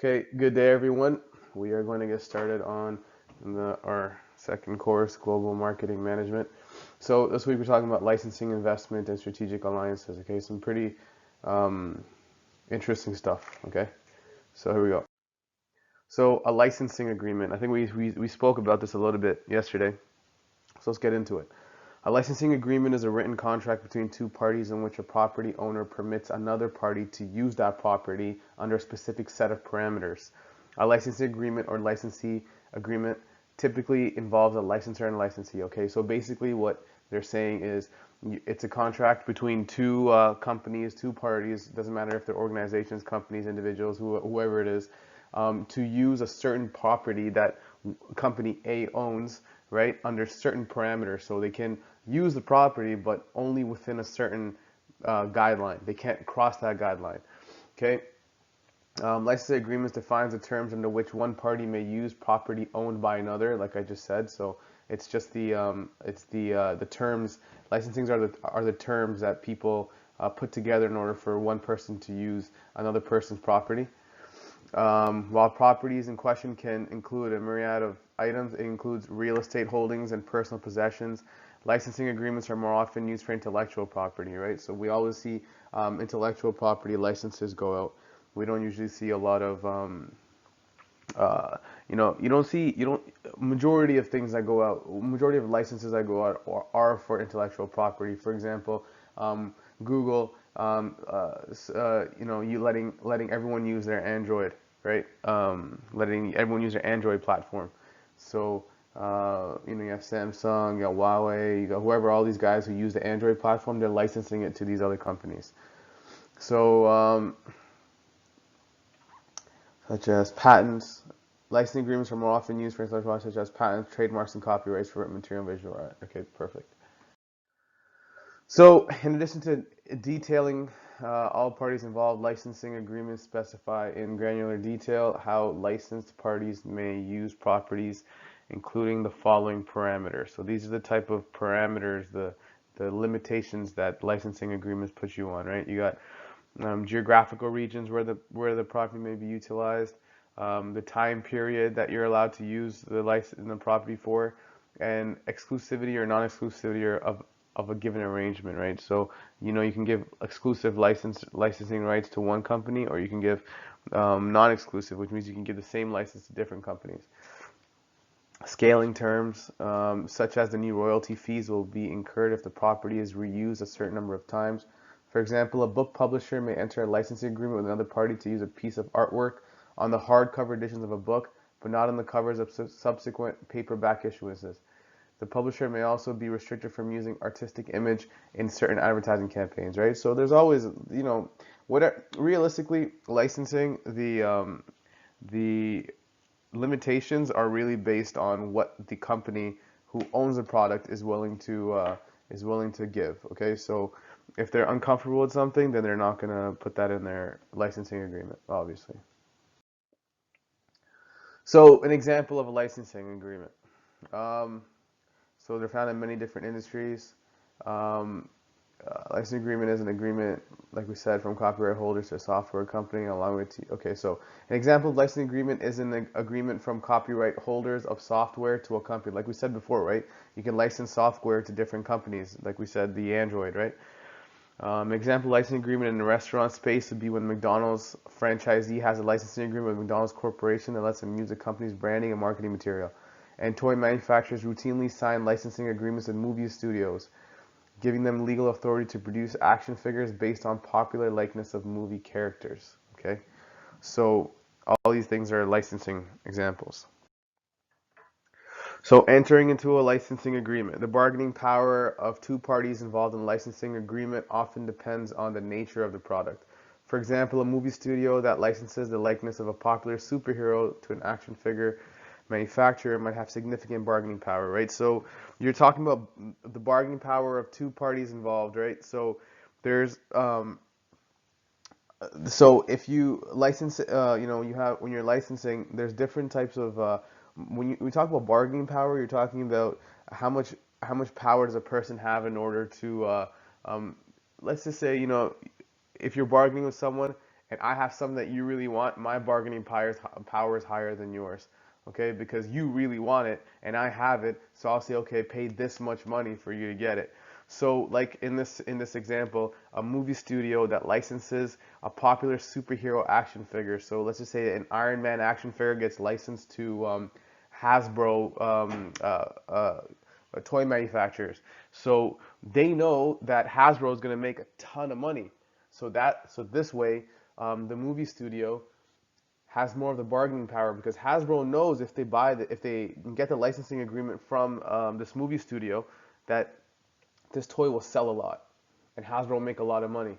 Okay, good day everyone. We are going to get started on our second course, Global Marketing Management. So this week we're talking about licensing, investment, and strategic alliances. Okay, some pretty um, interesting stuff. Okay, so here we go. So a licensing agreement. I think we spoke about this a little bit yesterday. So let's get into it. A licensing agreement is a written contract between two parties in which a property owner permits another party to use that property under a specific set of parameters. A licensing agreement or licensee agreement typically involves a licensor and licensee. Okay, so basically what they're saying is it's a contract between two companies, two parties. Doesn't matter if they're organizations, companies, individuals, whoever it is, to use a certain property that company A owns, right, under certain parameters. So they can use the property, but only within a certain guideline. They can't cross that guideline. Okay. Licensing agreements defines the terms under which one party may use property owned by another, like I just said. So it's just the terms. Licensings are the terms that people put together in order for one person to use another person's property. While properties in question can include a myriad of items, it includes real estate holdings and personal possessions. Licensing agreements are more often used for intellectual property, right? So we always see intellectual property licenses go out. We don't usually see a lot of, you don't, majority of things that go out, majority of licenses that go out are for intellectual property. For example, Google, you letting everyone use their Android, right? Letting everyone use their Android platform. So, you have Samsung, you got Huawei, you got whoever, all these guys who use the Android platform, they're licensing it to these other companies. So, such as patents. Licensing agreements are more often used for intellectual property, such as patents, trademarks, and copyrights for written material and visual art. Okay, perfect. So, in addition to detailing all parties involved, licensing agreements specify in granular detail how licensed parties may use properties, including the following parameters. So, these are the type of parameters, the limitations that licensing agreements put you on, right? You got geographical regions where the property may be utilized, the time period that you're allowed to use the property for, and exclusivity or non-exclusivity of a given arrangement, right? So you can give exclusive licensing rights to one company, or you can give non-exclusive, which means you can give the same license to different companies. Scaling terms, such as the new royalty fees will be incurred if the property is reused a certain number of times. For example, a book publisher may enter a licensing agreement with another party to use a piece of artwork on the hardcover editions of a book, but not on the covers of subsequent paperback issuances. The publisher may also be restricted from using artistic image in certain advertising campaigns, right? So there's always, whatever. Realistically, licensing the limitations are really based on what the company who owns the product is willing to give. Okay, so if they're uncomfortable with something, then they're not gonna put that in their licensing agreement, obviously. So an example of a licensing agreement. Um, so they're found in many different industries. Um, License agreement is an agreement, like we said, from copyright holders to a software company along with okay, so an example of licensing agreement is an agreement from copyright holders of software to a company. Like we said before, right? You can license software to different companies, like we said, the Android, right? Example licensing agreement in the restaurant space would be when McDonald's franchisee has a licensing agreement with McDonald's Corporation that lets them use the company's branding and marketing material. And toy manufacturers routinely sign licensing agreements with movie studios, giving them legal authority to produce action figures based on popular likeness of movie characters. Okay, so all these things are licensing examples. So entering into a licensing agreement. The bargaining power of two parties involved in a licensing agreement often depends on the nature of the product. For example, a movie studio that licenses the likeness of a popular superhero to an action figure manufacturer might have significant bargaining power, right? So you're talking about the bargaining power of two parties involved, right? So there's so if you license, you have when you're licensing, there's different types of we talk about bargaining power, you're talking about how much how much power does a person have in order to um, let's just say if you're bargaining with someone and I have something that you really want, my bargaining power is higher than yours. Okay, because you really want it and I have it, so I'll say, okay, pay this much money for you to get it. So like in this example, a movie studio that licenses a popular superhero action figure. So let's just say an Iron Man action figure gets licensed to Hasbro toy manufacturers. So they know that Hasbro is going to make a ton of money. So this way, the movie studio has more of the bargaining power because Hasbro knows if they get the licensing agreement from this movie studio, that this toy will sell a lot, and Hasbro will make a lot of money.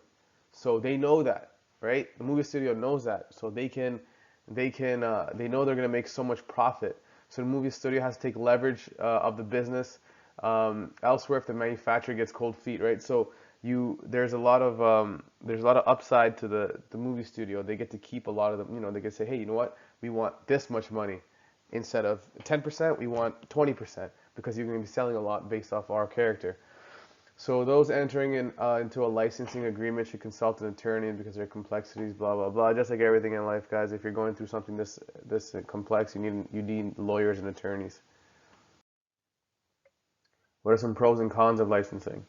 So they know that, right? The movie studio knows that, so they know they're gonna make so much profit. So the movie studio has to take leverage of the business elsewhere if the manufacturer gets cold feet, right? So there's a lot of upside to the movie studio. They get to keep a lot of them. They can say, hey, you know what? We want this much money instead of 10%. We want 20% because you're going to be selling a lot based off our character. So those entering into a licensing agreement should consult an attorney because there are complexities, blah blah blah. Just like everything in life, guys, if you're going through something this complex, you need lawyers and attorneys. What are some pros and cons of licensing?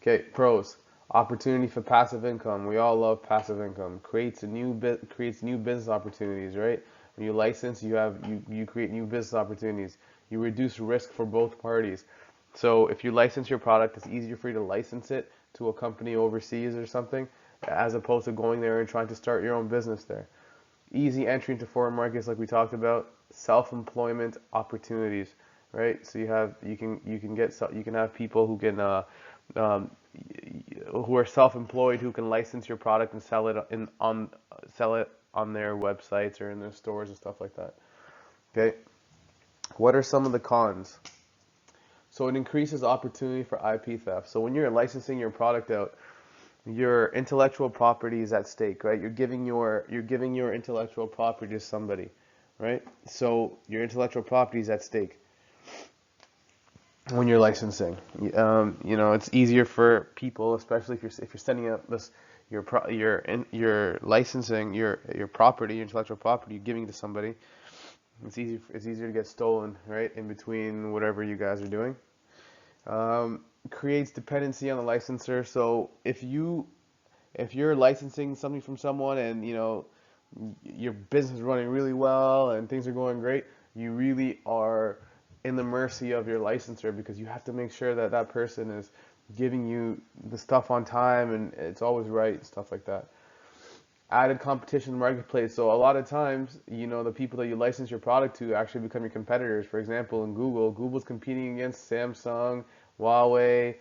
Okay, pros. Opportunity for passive income. We all love passive income. Creates new business opportunities, right? When you license, you create new business opportunities. You reduce risk for both parties. So if you license your product, it's easier for you to license it to a company overseas or something, as opposed to going there and trying to start your own business there. Easy entry into foreign markets, like we talked about. Self-employment opportunities, right? So you can have people um, who are self-employed who can license your product and sell it on their websites or in their stores and stuff like that. Okay. What are some of the cons? So it increases opportunity for IP theft. So when you're licensing your product out, your intellectual property is at stake, right? You're giving your intellectual property to somebody, right? So your intellectual property is at stake when you're licensing. It's easier for people, especially if you're sending out you're licensing your property, your intellectual property, you're giving it to somebody. It's easier to get stolen, right? In between whatever you guys are doing. Creates dependency on the licensor. So if you're licensing something from someone and your business is running really well and things are going great, you really are in the mercy of your licensor because you have to make sure that that person is giving you the stuff on time and it's always right and stuff like that. Added competition in the marketplace. So a lot of times, the people that you license your product to actually become your competitors. For example, in Google's competing against Samsung, Huawei,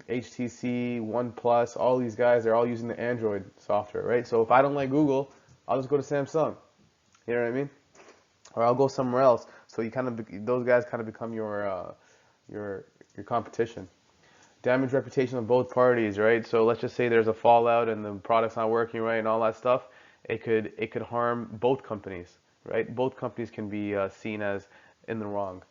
HTC, OnePlus, all these guys, they're all using the Android software, right? So if I don't like Google, I'll just go to Samsung. You know what I mean? Or I'll go somewhere else. So those guys kind of become your competition. Damage reputation of both parties, right? So let's just say there's a fallout and the product's not working right and all that stuff. It could harm both companies, right? Both companies can be seen as in the wrong.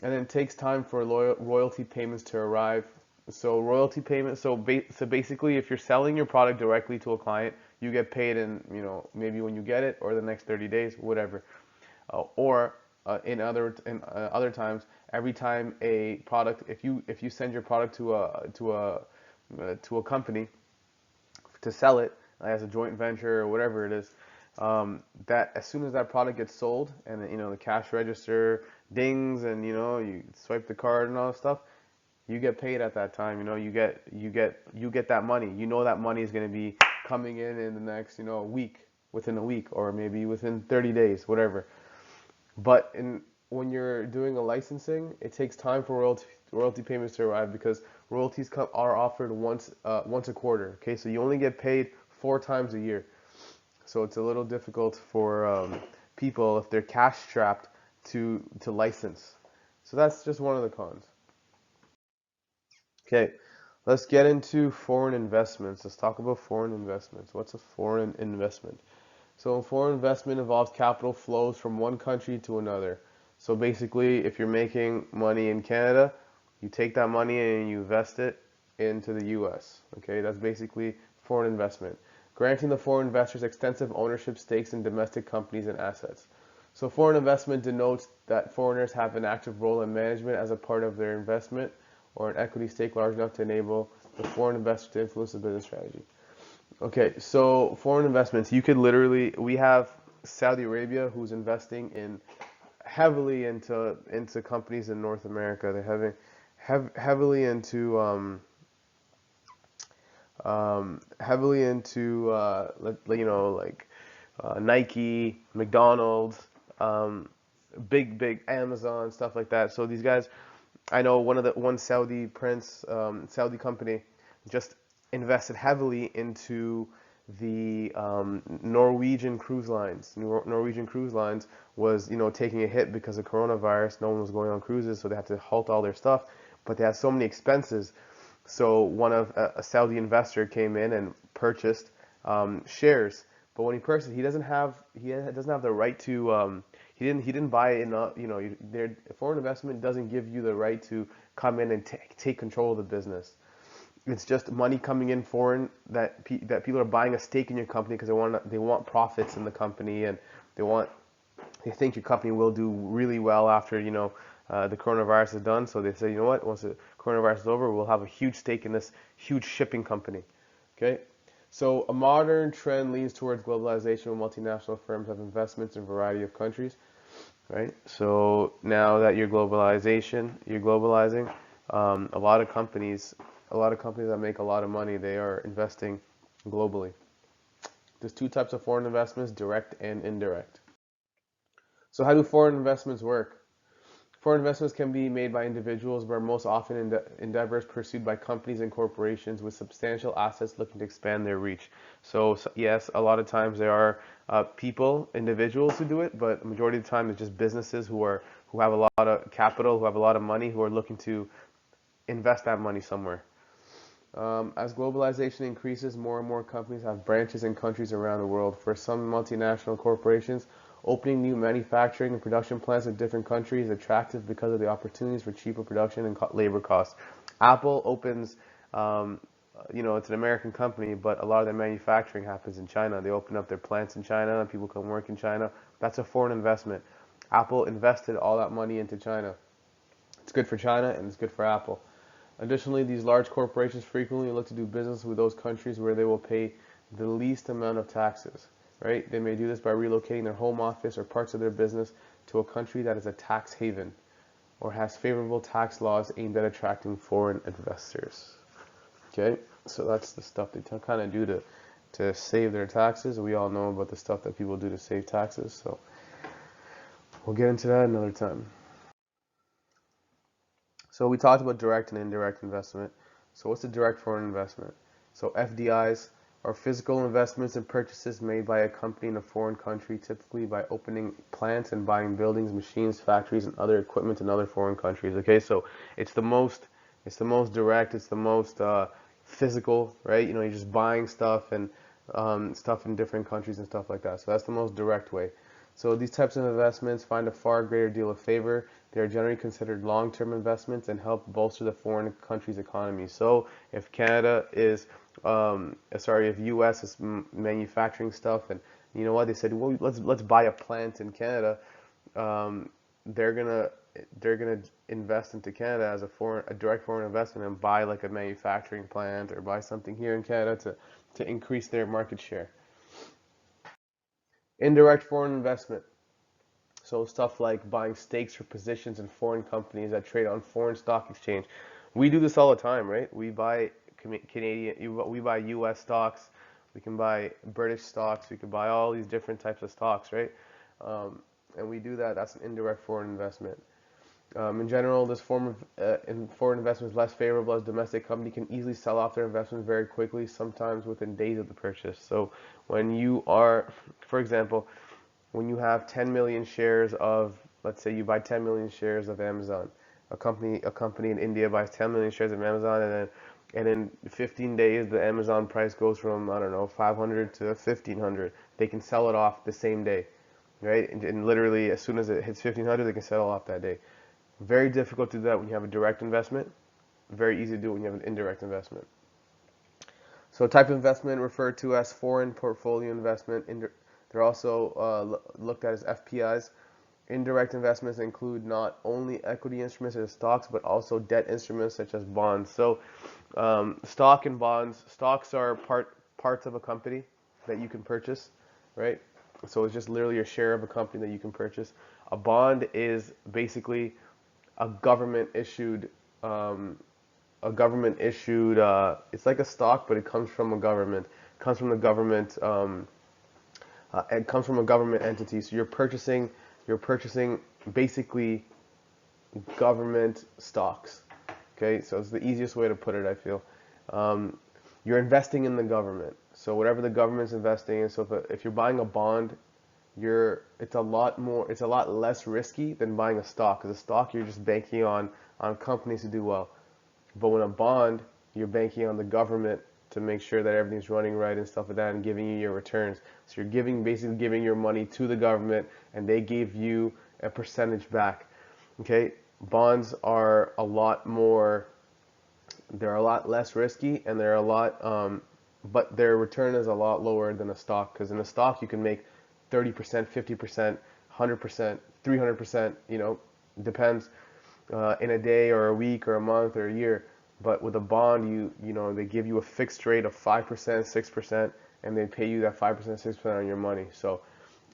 And then it takes time for royalty payments to arrive. So royalty payments. So basically, if you're selling your product directly to a client, you get paid in maybe when you get it or the next 30 days, whatever. Or in other times, every time a product, if you send your product to a company to sell it as a joint venture or whatever it is, that as soon as that product gets sold and the cash register dings and you swipe the card and all that stuff, you get paid at that time. You get that money. That money is going to be coming in the next within a week or maybe within 30 days, whatever. But when you're doing a licensing, it takes time for royalty payments to arrive because royalties are offered once a quarter. Okay, so you only get paid 4 times a year. So it's a little difficult for people if they're cash strapped to license. So that's just one of the cons. Okay, let's get into foreign investments. Let's talk about foreign investments. What's a foreign investment? So foreign investment involves capital flows from one country to another. So basically, if you're making money in Canada, you take that money and you invest it into the US. Okay, that's basically foreign investment. granting the foreign investors extensive ownership stakes in domestic companies and assets. So foreign investment denotes that foreigners have an active role in management as a part of their investment or an equity stake large enough to enable the foreign investor to influence the business strategy. Okay, so foreign investments, you could literally, we have Saudi Arabia who's investing in heavily into companies in North America. They're heavily into Nike, McDonald's, big Amazon, stuff like that. So these guys, I know one Saudi prince, Saudi company just invested heavily into the Norwegian cruise lines. Norwegian cruise lines was, taking a hit because of coronavirus. No one was going on cruises, so they had to halt all their stuff. But they had so many expenses. So a Saudi investor came in and purchased shares. But when he purchased, he doesn't have the right to. He didn't buy it enough. Foreign investment doesn't give you the right to come in and take control of the business. It's just money coming in foreign that people are buying a stake in your company because they want profits in the company, and they think your company will do really well after the coronavirus is done. So they say, you know what, once the coronavirus is over, we'll have a huge stake in this huge shipping company. Okay, so a modern trend leans towards globalization, where multinational firms have investments in a variety of countries. Right. So now that you're globalizing, a lot of companies that make a lot of money, they are investing globally. There's two types of foreign investments, direct and indirect. So how do foreign investments work? Foreign investments can be made by individuals, but are most often endeavors pursued by companies and corporations with substantial assets looking to expand their reach. So yes, a lot of times there are individuals who do it, but the majority of the time it's just businesses who have a lot of capital, who have a lot of money, who are looking to invest that money somewhere. As globalization increases, more and more companies have branches in countries around the world. For some multinational corporations, opening new manufacturing and production plants in different countries is attractive because of the opportunities for cheaper production and labor costs. Apple opens, it's an American company, but a lot of their manufacturing happens in China. They open up their plants in China, and people come work in China. That's a foreign investment. Apple invested all that money into China. It's good for China, and it's good for Apple. Additionally, these large corporations frequently look to do business with those countries where they will pay the least amount of taxes. Right? They may do this by relocating their home office or parts of their business to a country that is a tax haven or has favorable tax laws aimed at attracting foreign investors. Okay, so that's the stuff they kind of do to save their taxes. We all know about the stuff that people do to save taxes, so we'll get into that another time. So we talked about direct and indirect investment. So what's a direct foreign investment? So FDIs are physical investments and purchases made by a company in a foreign country, typically by opening plants and buying buildings, machines, factories, and other equipment in other foreign countries. Okay, so it's the most direct, it's the most physical, right? You're just buying stuff and stuff in different countries and stuff like that. So that's the most direct way. So these types of investments find a far greater deal of favor. They are generally considered long-term investments and help bolster the foreign country's economy. So if if U.S. is manufacturing stuff, and you know what, they said, well, let's buy a plant in Canada. They're gonna invest into Canada as a direct foreign investment and buy like a manufacturing plant or buy something here in Canada to increase their market share. Indirect foreign investment. So stuff like buying stakes or positions in foreign companies that trade on foreign stock exchange. We do this all the time, right? We buy we buy U.S. stocks. We can buy British stocks. We can buy all these different types of stocks, right? And we do that. That's an indirect foreign investment. In general, this form of foreign investment is less favorable as domestic company can easily sell off their investment very quickly, sometimes within days of the purchase. So when you are, for example, when you have 10 million shares of, let's say you buy 10 million shares of Amazon, a company in India buys 10 million shares of Amazon, and in 15 days the Amazon price goes from, I don't know, 500 to 1500. They can sell it off the same day, right? And literally as soon as it hits 1500, they can sell it off that day. Very difficult to do that when you have a direct investment. Very easy to do it when you have an indirect investment. So type of investment referred to as foreign portfolio investment. They're also looked at as FPIs. Indirect investments include not only equity instruments such as stocks, but also debt instruments such as bonds. So stock and bonds, stocks are parts of a company that you can purchase, right? So it's just literally a share of a company that you can purchase. A bond is basically a government issued it's like a stock, but it comes from a government. It comes from the government. It comes from a government entity. So you're purchasing basically government stocks. Okay, so it's the easiest way to put it, I feel. You're investing in the government. So whatever the government's investing in. So if you're buying a bond, it's a lot less risky than buying a stock. Because a stock, you're just banking on companies to do well. But when a bond, you're banking on the government to make sure that everything's running right and stuff like that, and giving you your returns. So you're basically giving your money to the government, and they give you a percentage back. Okay, bonds are they're a lot less risky, and but their return is a lot lower than a stock. Because in a stock, you can make 30%, 50%, 100%, 300%. Depends. In a day or a week or a month or a year. But with a bond, they give you a fixed rate of 5%, 6%, and they pay you that 5%, 6% on your money. So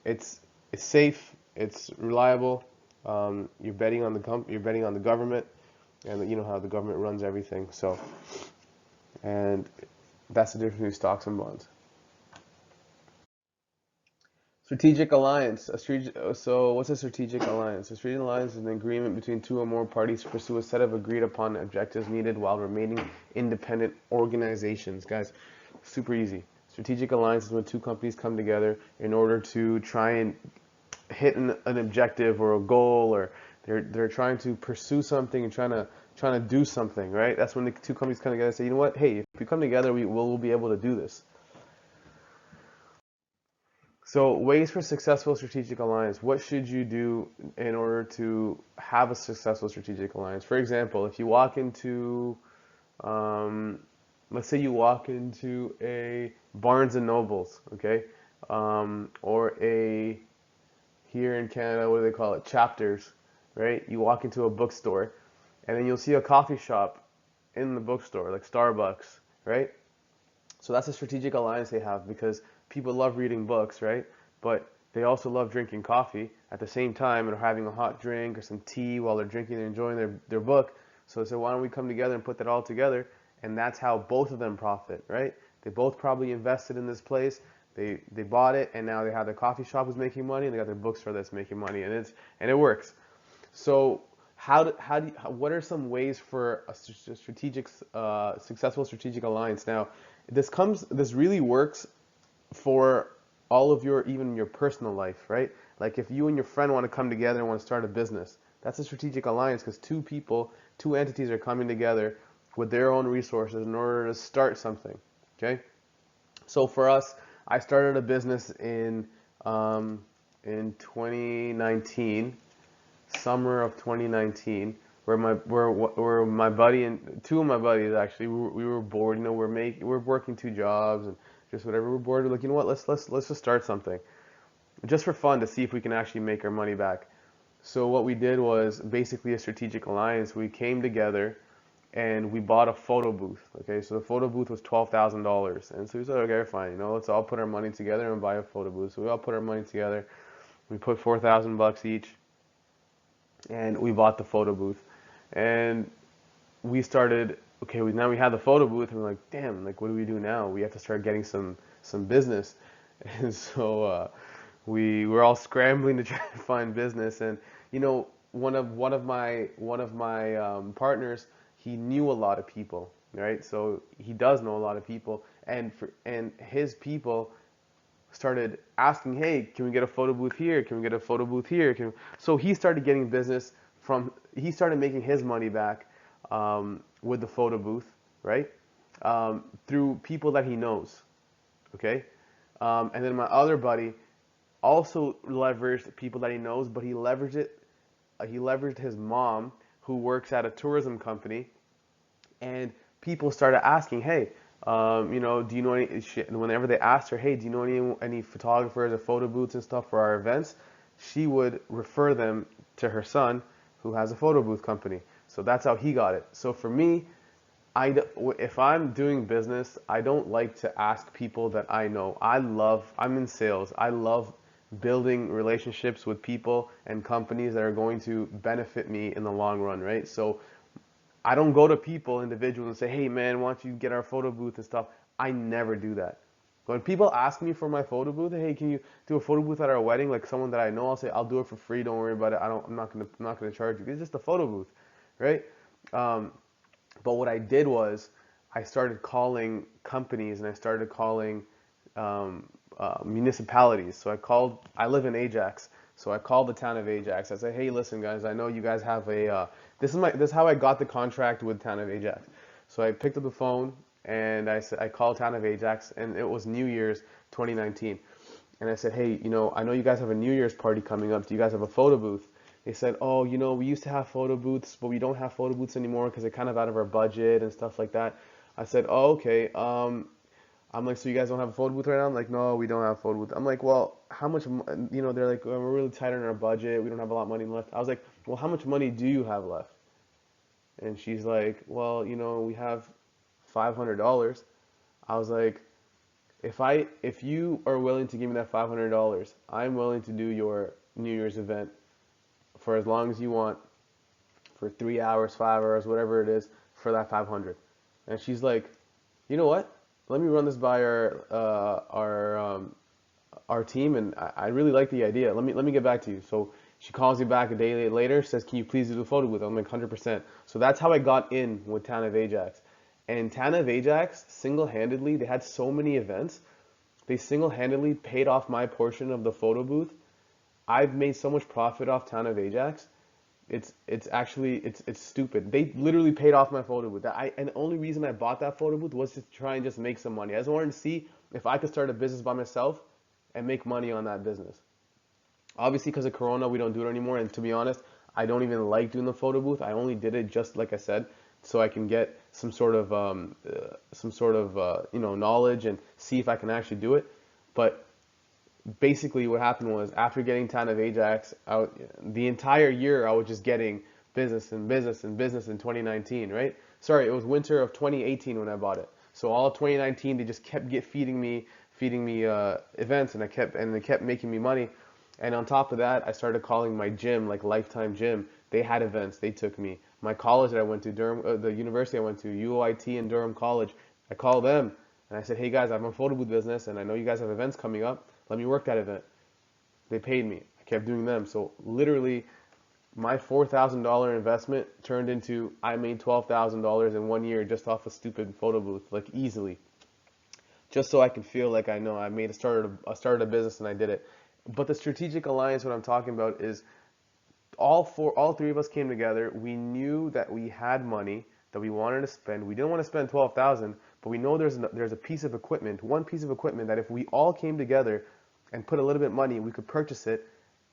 it's safe, it's reliable. You're betting on the government, and you know how the government runs everything. So, and that's the difference between stocks and bonds. Strategic alliance. So what's a strategic alliance? A strategic alliance is an agreement between two or more parties to pursue a set of agreed upon objectives needed while remaining independent organizations. Guys, super easy. Strategic alliance is when two companies come together in order to try and hit an objective or a goal, or they're trying to pursue something and trying to do something, right? That's when the two companies come together and say, you know what, hey, if we come together, we'll be able to do this. So, ways for successful strategic alliance. What should you do in order to have a successful strategic alliance? For example, if you walk into, let's say you walk into a Barnes and Nobles, okay, or here in Canada, what do they call it? Chapters, right? You walk into a bookstore, and then you'll see a coffee shop in the bookstore, like Starbucks, right? So that's a strategic alliance they have, because people love reading books, right? But they also love drinking coffee at the same time, and having a hot drink or some tea while they're drinking and enjoying their book. So they say, why don't we come together and put that all together? And that's how both of them profit, right? They both probably invested in this place. They bought it, and now they have their coffee shop who's making money, and they got their bookstore that's making money, and it works. So what are some ways for a successful strategic alliance? Now, this really works for all of even your personal life, right? Like if you and your friend want to come together and want to start a business, that's a strategic alliance, because two entities are coming together with their own resources in order to start something. Okay, so for us, I started a business in 2019, summer of 2019, where my buddy and two of my buddies, actually, we were bored. We're working two jobs and just whatever. We're bored. We're like, you know what? Let's just start something, just for fun, to see if we can actually make our money back. So what we did was basically a strategic alliance. We came together and we bought a photo booth. Okay, so the photo booth was $12,000, and so we said, okay, fine, let's all put our money together and buy a photo booth. So we all put our money together. We put $4,000 each, and we bought the photo booth. And we started, okay, now we had the photo booth, and we're like, damn, like, what do we do now? We have to start getting some business. And so we were all scrambling to try to find business. And one of my partners, he knew a lot of people, right? So he does know a lot of people, and his people started asking, hey, can we get a photo booth here? Can we get a photo booth here? So he started getting business he started making his money back with the photo booth, right? Through people that he knows, okay? And then my other buddy also leveraged people that he knows, but he leveraged his mom, who works at a tourism company, and people started asking, hey, Do you know any? And whenever they asked her, hey, do you know any photographers or photo booths and stuff for our events, she would refer them to her son, who has a photo booth company. So that's how he got it. So for me, if I'm doing business, I don't like to ask people that I know. I'm in sales. I love building relationships with people and companies that are going to benefit me in the long run, right? So I don't go to people, individuals, and say, hey man, why don't you get our photo booth and stuff? I never do that. When people ask me for my photo booth, hey, can you do a photo booth at our wedding? Like someone that I know, I'll say, I'll do it for free. Don't worry about it. I'm not gonna charge you. It's just a photo booth, right? Um, but what I did was I started calling companies and I started calling municipalities. I live in Ajax, so I called the town of Ajax. I said, hey, listen, guys, I know you guys have this is how I got the contract with town of Ajax. So I picked up the phone and I called town of Ajax, and it was New Year's 2019. And I said, hey, I know you guys have a New Year's party coming up. Do you guys have a photo booth? They said, oh, we used to have photo booths, but we don't have photo booths anymore because they're kind of out of our budget and stuff like that. I said, oh, okay. I'm like, so you guys don't have a photo booth right now? I'm like, no, we don't have a photo booth. I'm like, well, how much, they're like, we're really tight on our budget. We don't have a lot of money left. I was like, well, how much money do you have left? And she's like, well, we have $500. I was like, if you are willing to give me that $500, I'm willing to do your New Year's event for as long as you want, for 3 hours, 5 hours, whatever it is, for that 500. And she's like, you know what? Let me run this by our team, and I really like the idea. Let me get back to you. So she calls me back a day later, says, can you please do the photo booth? I'm like, 100%. So that's how I got in with Town of Ajax. And Town of Ajax, single-handedly, they had so many events. They single-handedly paid off my portion of the photo booth. I've made so much profit off Town of Ajax. It's stupid. They literally paid off my photo booth. And the only reason I bought that photo booth was to try and just make some money. I just wanted to see if I could start a business by myself and make money on that business. Obviously, because of Corona, we don't do it anymore. And to be honest, I don't even like doing the photo booth. I only did it just like I said, so I can get some sort of knowledge and see if I can actually do it. But basically what happened was after getting Town of Ajax out, the entire year I was just getting business and business and business in 2019, right? Sorry, it was winter of 2018 when I bought it. So all of 2019 they just kept feeding me events, and they kept making me money. And on top of that, I started calling my gym, like Lifetime Gym. They had events, they took me. My college that I went to, Durham, the university I went to, UOIT and Durham College, I called them and I said, hey guys, I have a photo booth business and I know you guys have events coming up. Let me work that event. They paid me. I kept doing them. So literally, my $4,000 investment turned into I made $12,000 in 1 year just off a stupid photo booth, like easily. Just so I can feel like I know I started a business and I did it. But the strategic alliance, what I'm talking about is all three of us came together. We knew that we had money that we wanted to spend. We didn't want to spend 12,000, but we know there's a piece of equipment, one piece of equipment that if we all came together and put a little bit of money, we could purchase it,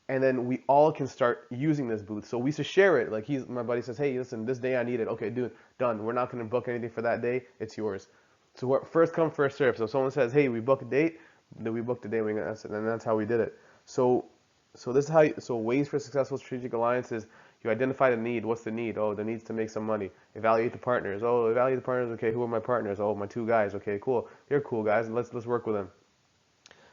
and then we all can start using this booth. So we used to share it. Like my buddy says, hey, listen, this day I need it. Okay, dude, done. We're not going to book anything for that day. It's yours. So we're first come, first serve. So if someone says, hey, we book a date, then we book the date, and that's how we did it. So so ways for successful strategic alliances: you identify the need. What's the need? Oh, the need's to make some money. Evaluate the partners. Oh, evaluate the partners. Okay, who are my partners? Oh, my two guys. Okay, cool. You're cool guys. Let's work with them.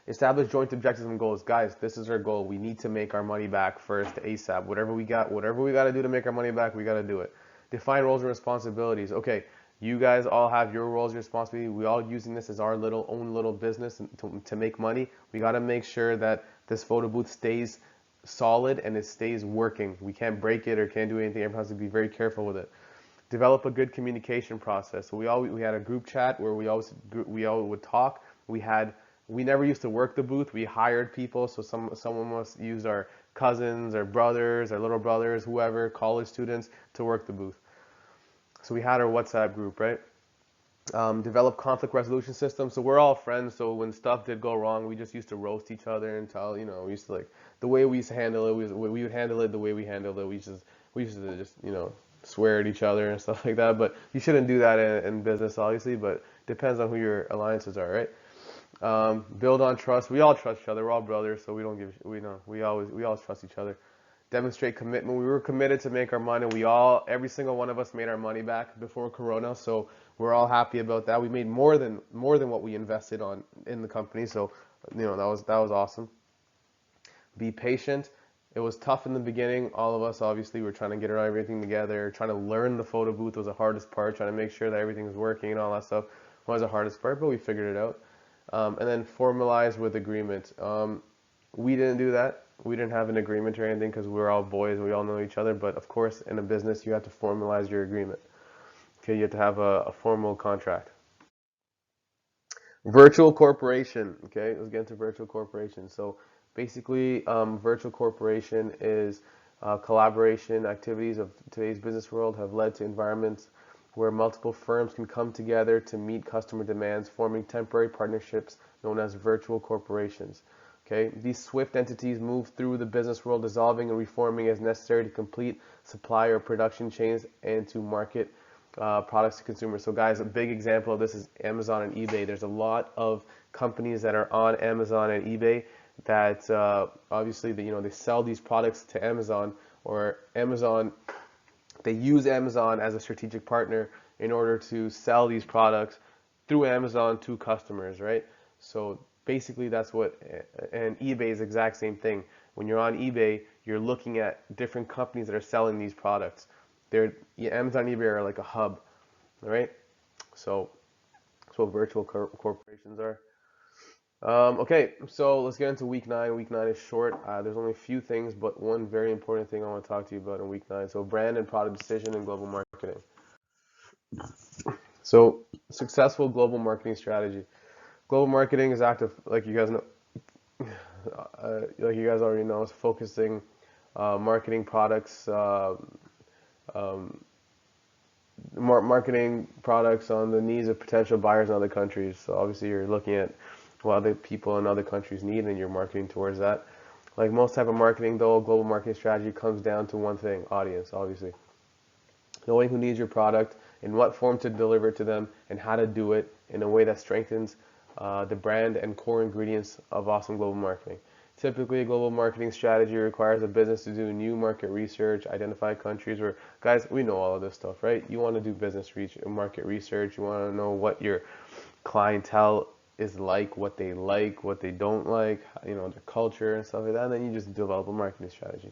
Establish joint objectives and goals. Guys, this is our goal. We need to make our money back first ASAP. Whatever we got to do to make our money back, we got to do it. Define roles and responsibilities. Okay, you guys all have your roles and responsibilities. We all using this as our own little business to make money. We got to make sure that this photo booth stays solid and it stays working. We can't break it or can't do anything. Everyone has to be very careful with it. Develop a good communication process. So we had a group chat where we all would talk. We never used to work the booth. We hired people. So someone must use our cousins, our brothers, our little brothers, whoever, college students to work the booth. So we had our WhatsApp group, right? Develop conflict resolution systems. So we're all friends. So when stuff did go wrong, we just used to roast each other and tell, we used to like the way we used to handle it. We would handle it the way we handled it. We used to just swear at each other and stuff like that. But you shouldn't do that in business, obviously. But Depends on who your alliances are, right? Build on trust. We all trust each other. We're all brothers, so we don't give. We know we always trust each other. Demonstrate commitment. We were committed to make our money. Every single one of us made our money back before Corona, so we're all happy about that. We made more than what we invested on in the company, so that was awesome. Be patient. It was tough in the beginning. All of us obviously were trying to get everything together, trying to learn the photo booth was the hardest part, trying to make sure that everything was working and all that stuff was the hardest part, but we figured it out. And then formalize with agreement. We didn't do that. We didn't have an agreement or anything because we were all boys. We all know each other. But of course, in a business, you have to formalize your agreement. Okay, you have to have a formal contract. Virtual corporation. Okay, let's get into virtual corporation. So basically, virtual corporation is collaboration activities of today's business world have led to environments where multiple firms can come together to meet customer demands, forming temporary partnerships known as virtual corporations. Okay, these swift entities move through the business world, dissolving and reforming as necessary to complete supply or production chains and to market products to consumers. So guys, a big example of this is Amazon and eBay. There's a lot of companies that are on Amazon and eBay that obviously they sell these products to Amazon, or Amazon, they use Amazon as a strategic partner in order to sell these products through Amazon to customers, right? So basically that's what, and eBay is the exact same thing. When you're on eBay, you're looking at different companies that are selling these products. Amazon and eBay are like a hub, right? So that's what virtual corporations are. Okay, so let's get into week 9. Week 9 is short. There's only a few things, but one very important thing I want to talk to you about in week 9. So brand and product decision and global marketing. So successful global marketing strategy. Global marketing is active, like you guys know, like you guys already know, is focusing marketing products, marketing products on the needs of potential buyers in other countries. So obviously you're looking at what other people in other countries need and you're marketing towards that. Like most type of marketing though, global marketing strategy comes down to one thing: audience, obviously. Knowing who needs your product, in what form to deliver it to them, and how to do it in a way that strengthens the brand and core ingredients of awesome global marketing. Typically, a global marketing strategy requires a business to do new market research, identify countries where, guys, we know all of this stuff, right? You want to do market research, you want to know what your clientele is like, what they don't like, their culture and stuff like that, and then you just develop a marketing strategy.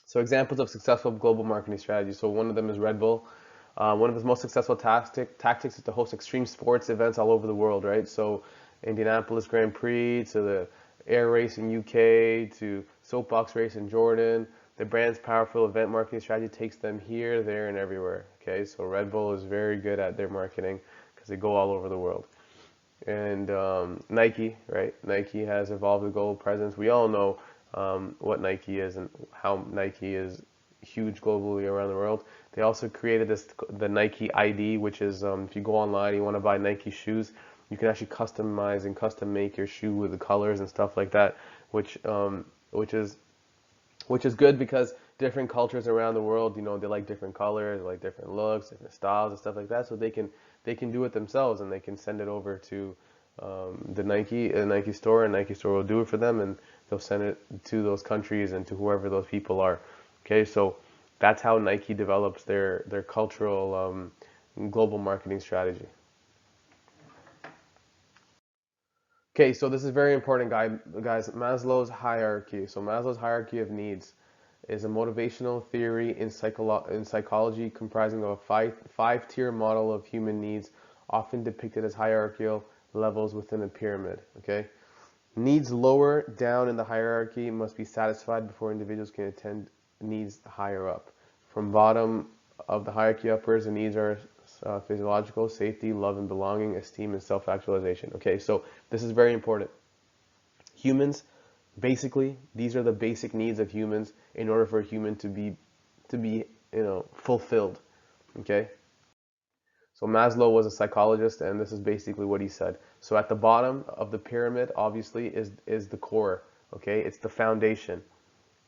So examples of successful global marketing strategies. So one of them is Red Bull. One of his most successful tactics is to host extreme sports events all over the world, right? So Indianapolis Grand Prix to the air race in UK to soapbox race in Jordan. The brand's powerful event marketing strategy takes them here, there, and everywhere. Okay, so Red Bull is very good at their marketing because they go all over the world. And Nike, right? Nike has evolved a global presence. We all know what Nike is and how Nike is huge globally around the world. They also created the Nike ID, which is if you go online, you want to buy Nike shoes, you can actually customize and custom make your shoe with the colors and stuff like that, which is good because different cultures around the world, they like different colors, they like different looks, different styles and stuff like that. So they can do it themselves and they can send it over to the Nike store, and Nike store will do it for them, and they'll send it to those countries and to whoever those people are. Okay, so that's how Nike develops their cultural global marketing strategy. Okay, so this is very important, guys. Maslow's hierarchy. So Maslow's hierarchy of needs is a motivational theory in psychology comprising of a five-tier model of human needs, often depicted as hierarchical levels within a pyramid. Okay, needs lower down in the hierarchy must be satisfied before individuals can attend needs higher up. From bottom of the hierarchy upwards, the needs are physiological, safety, love and belonging, esteem, and self-actualization. Okay, so this is very important. Humans, basically, these are the basic needs of humans in order for a human to be fulfilled. Okay. So Maslow was a psychologist, and this is basically what he said. So at the bottom of the pyramid, obviously, is the core. Okay, it's the foundation.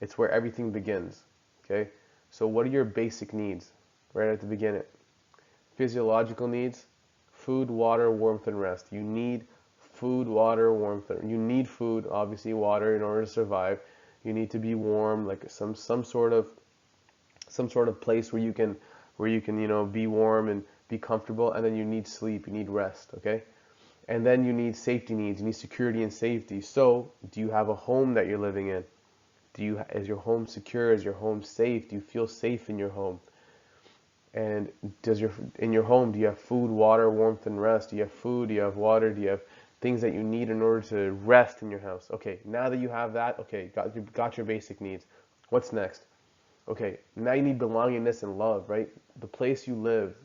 It's where everything begins. Okay, so what are your basic needs right at the beginning? Physiological needs, food, water, warmth, and rest. You need food, water, warmth. You need food, obviously water, in order to survive. You need to be warm, like some sort of place where you can, be warm and be comfortable. And then you need sleep, you need rest, okay? And then you need safety needs, you need security and safety. So, do you have a home that you're living in? Is your home secure? Is your home safe? Do you feel safe in your home? And in your home, do you have food, water, warmth, and rest? Do you have food? Do you have water? Do you have things that you need in order to rest in your house? Okay, now that you have that, okay, got your basic needs. What's next? Okay, now you need belongingness and love, right? The place you live,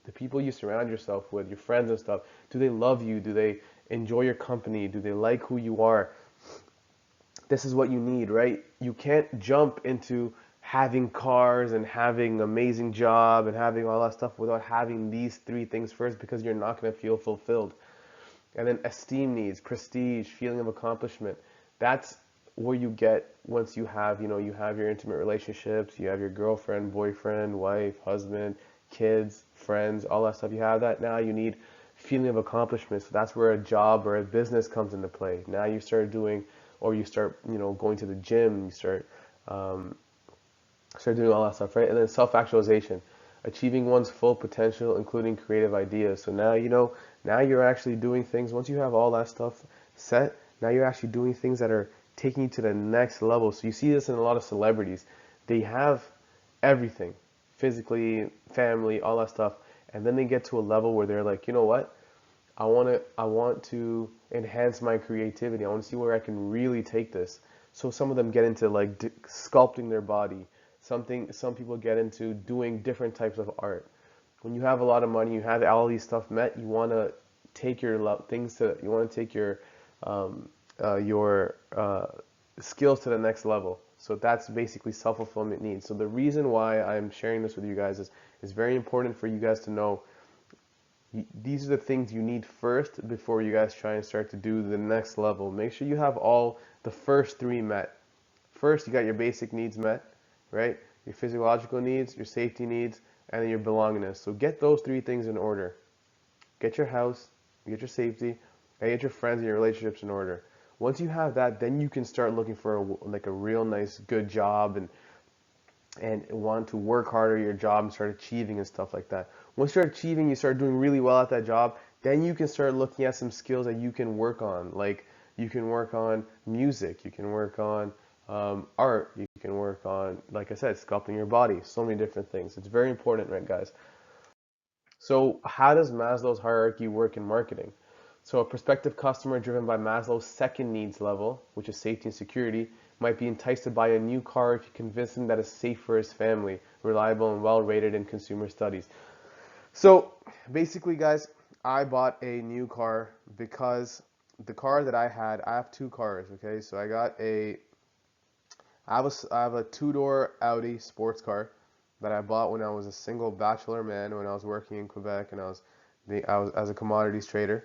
the people you surround yourself with, your friends and stuff, do they love you? Do they enjoy your company? Do they like who you are? This is what you need, right? You can't jump into having cars and having amazing job and having all that stuff without having these three things first, because you're not going to feel fulfilled. And then esteem needs, prestige, feeling of accomplishment. That's where you get once you have, you have your intimate relationships, you have your girlfriend, boyfriend, wife, husband, kids, friends, all that stuff. You have that. Now you need feeling of accomplishment. So that's where a job or a business comes into play. Now you start doing, or you start, going to the gym, you start doing all that stuff, right? And then self-actualization, achieving one's full potential, including creative ideas. So now, now you're actually doing things. Once you have all that stuff set, now you're actually doing things that are taking you to the next level. So you see this in a lot of celebrities. They have everything, physically, family, all that stuff, and then they get to a level where they're like, you know what? I want to enhance my creativity. I want to see where I can really take this. So some of them get into like sculpting their body. Some people get into doing different types of art. When you have a lot of money, you have all these stuff met, you want to take your skills to the next level. So that's basically self-fulfillment needs. So the reason why I'm sharing this with you guys is very important for you guys to know. These are the things you need first before you guys try and start to do the next level. Make sure you have all the first three met. First, you got your basic needs met, right? Your physiological needs, your safety needs, and then your belongingness. So get those three things in order. Get your house, get your safety, and get your friends and your relationships in order. Once you have that, then you can start looking for a real nice, good job and want to work harder at your job and start achieving and stuff like that. Once you start achieving, you start doing really well at that job, then you can start looking at some skills that you can work on. Like you can work on music, you can work on art, you can work on, like I said, sculpting your body, so many different things. It's very important, right, guys? So how does Maslow's hierarchy work in marketing? So a prospective customer driven by Maslow's second needs level, which is safety and security, might be enticed to buy a new car if you convince him that it's safe for his family, reliable and well rated in consumer studies. So basically, guys, I bought a new car because the car that I have two cars, okay? So I have a two-door Audi sports car that I bought when I was a single bachelor man, when I was working in Quebec, and I was as a commodities trader.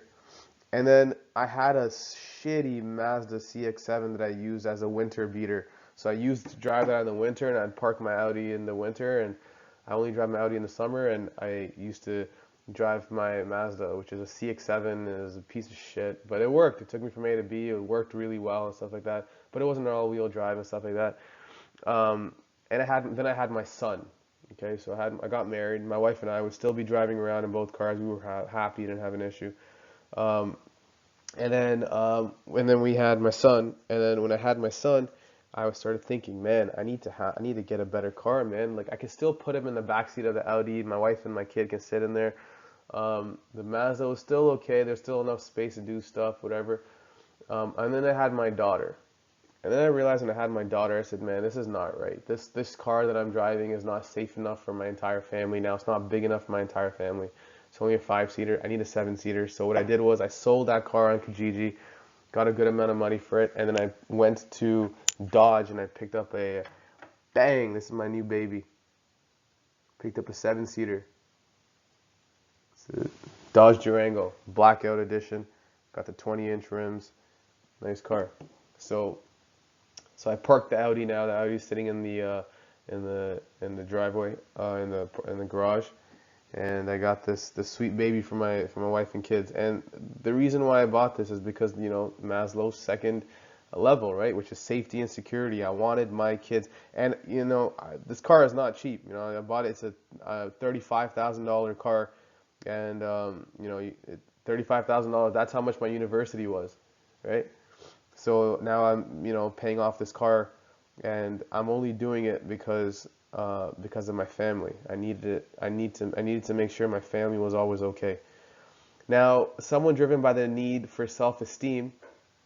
And then I had a shitty Mazda CX-7 that I used as a winter beater. So I used to drive that in the winter, and I'd park my Audi in the winter, and I only drive my Audi in the summer, and I used to drive my Mazda, which is a CX-7, is a piece of shit, but it worked. It took me from A to B. It worked really well and stuff like that, but it wasn't all-wheel drive and stuff like that. And then I had my son. Okay, so I got married. My wife and I would still be driving around in both cars. We were happy, didn't have an issue. Um, and then we had my son. And then when I had my son, I started thinking, man, I need to get a better car, man. Like I can still put him in the backseat of the Audi. My wife and my kid can sit in there. The Mazda was still okay. There's still enough space to do stuff, whatever. And then I had my daughter. And then I realized when I had my daughter, I said, man, this is not right. This car that I'm driving is not safe enough for my entire family now. It's not big enough for my entire family. It's only a 5-seater. I need a 7-seater. So what I did was I sold that car on Kijiji, got a good amount of money for it, and then I went to Dodge and I picked up this is my new baby. Picked up a 7-seater. Dodge Durango, blackout edition. Got the 20-inch rims. Nice car. So I parked the Audi now. The Audi's sitting in the driveway, in the garage, and I got this sweet baby for my wife and kids. And the reason why I bought this is because, Maslow's second level, right, which is safety and security. I wanted my kids, and this car is not cheap. I bought it. It's a $35,000 car, and $35,000. That's how much my university was, right? So now I'm, paying off this car, and I'm only doing it because of my family. I needed it. I needed to make sure my family was always okay. Now, someone driven by the need for self-esteem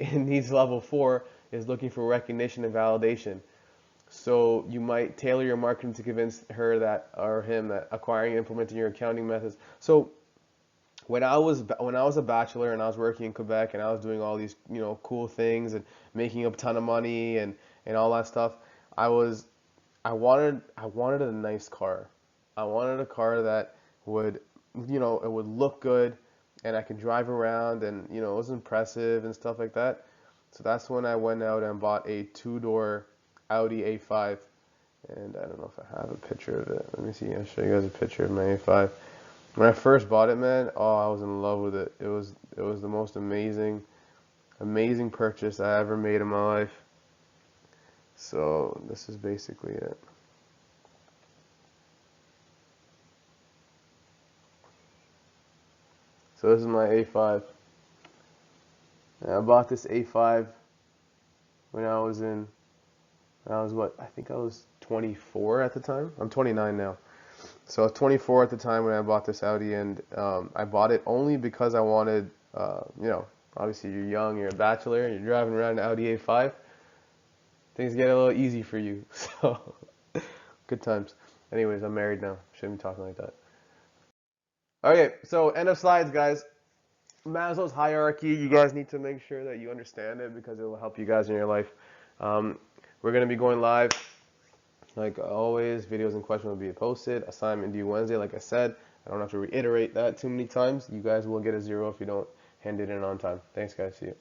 in needs level 4 is looking for recognition and validation. So you might tailor your marketing to convince her that or him that acquiring and implementing your accounting methods. So when I was a bachelor and I was working in Quebec and I was doing all these cool things and making a ton of money and all that stuff, I was I wanted a nice car. I wanted a car that would it would look good and I could drive around and it was impressive and stuff like that. So that's when I went out and bought a two-door Audi A5, and I don't know if I have a picture of it. Let me see. I'll show you guys a picture of my A5. When I first bought it, man, oh, I was in love with it. It was the most amazing purchase I ever made in my life. So this is basically it. So this is my A5. And I bought this A5 when I was what? I think I was 24 at the time. I'm 29 now. So I was 24 at the time when I bought this Audi, and I bought it only because I wanted, obviously you're young, you're a bachelor, and you're driving around an Audi A5. Things get a little easy for you. So good times. Anyways, I'm married now. Shouldn't be talking like that. Okay, so end of slides, guys. Maslow's hierarchy, you guys need to make sure that you understand it because it will help you guys in your life. Um, we're going to be going live, like always. Videos and questions will be posted. Assignment due Wednesday, like I said. I don't have to reiterate that too many times. You guys will get a 0 if you don't hand it in on time. Thanks, guys. See you.